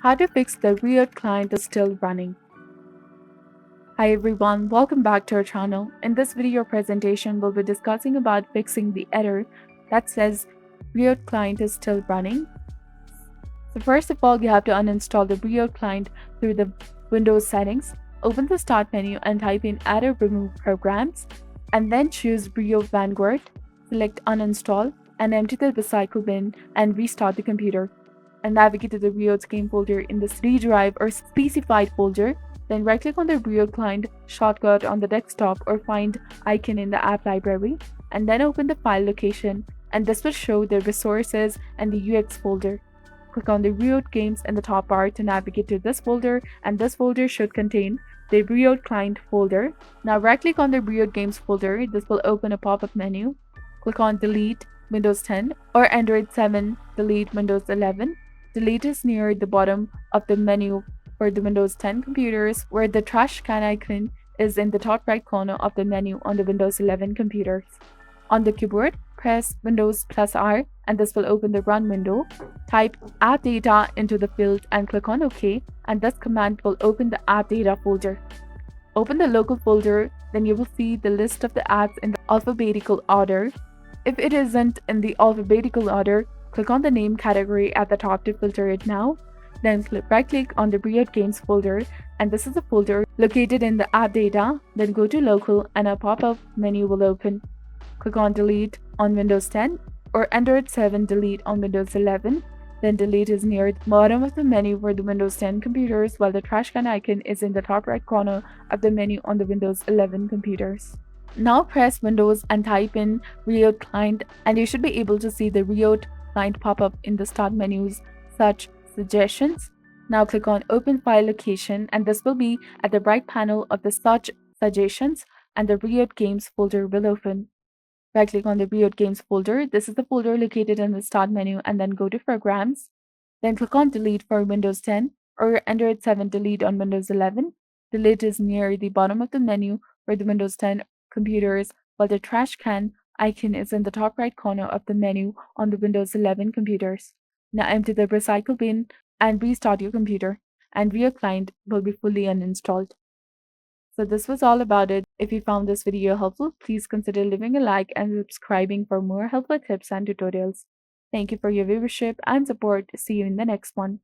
How to fix the Riot Client is still running. Hi everyone, welcome back to our channel. In this video presentation, we'll be discussing about fixing the error that says Riot Client is still running. So first of all, you have to uninstall the Riot Client through the Windows settings. Open the Start menu and type in Add or Remove Programs, and then choose Riot Vanguard. Select Uninstall and empty the recycle bin and restart the computer. And navigate to the Riot game folder in the CD drive or specified folder. Then right-click on the Riot Client shortcut on the desktop or find icon in the app library, and then open the file location, and this will show the resources and the UX folder. Click on the Riot Games in the top bar to navigate to this folder, and this folder should contain the Riot Client folder. Now right-click on the Riot Games folder. This will open a pop-up menu. Click on Delete Windows 10 or Android 7, delete Windows 11. Delete is near the bottom of the menu for the Windows 10 computers, where the trash can icon is in the top right corner of the menu on the Windows 11 computers. On the keyboard, press Windows plus R and this will open the Run window. Type App Data into the field and click on OK, and this command will open the App Data folder. Open the local folder, then you will see the list of the apps in the alphabetical order. If it isn't in the alphabetical order, click on the name category at the top to filter it now. Then right-click on the Riot Games folder, and this is a folder located in the App Data. Then go to Local and a pop-up menu will open. Click on Delete on Windows 10 or Android 7 Delete on Windows 11. Then Delete is near the bottom of the menu for the Windows 10 computers, while the trash can icon is in the top right corner of the menu on the Windows 11 computers. Now press Windows and type in Riot Client, and you should be able to see the Riot Client pop up in the Start menu's Search Suggestions. Now click on Open File Location, and this will be at the right panel of the Search Suggestions, and the Riot Games folder will open. Right-click on the Riot Games folder. This is the folder located in the Start menu, and then go to Programs. Then click on Delete for Windows 10 or Android 7 Delete on Windows 11. Delete is near the bottom of the menu for the Windows 10 computers, while the trash can icon is in the top right corner of the menu on the Windows 11 computers. Now empty the recycle bin and restart your computer, and Riot Client will be fully uninstalled. So this was all about it. If you found this video helpful, please consider leaving a like and subscribing for more helpful tips and tutorials. Thank you for your viewership and support. See you in the next one.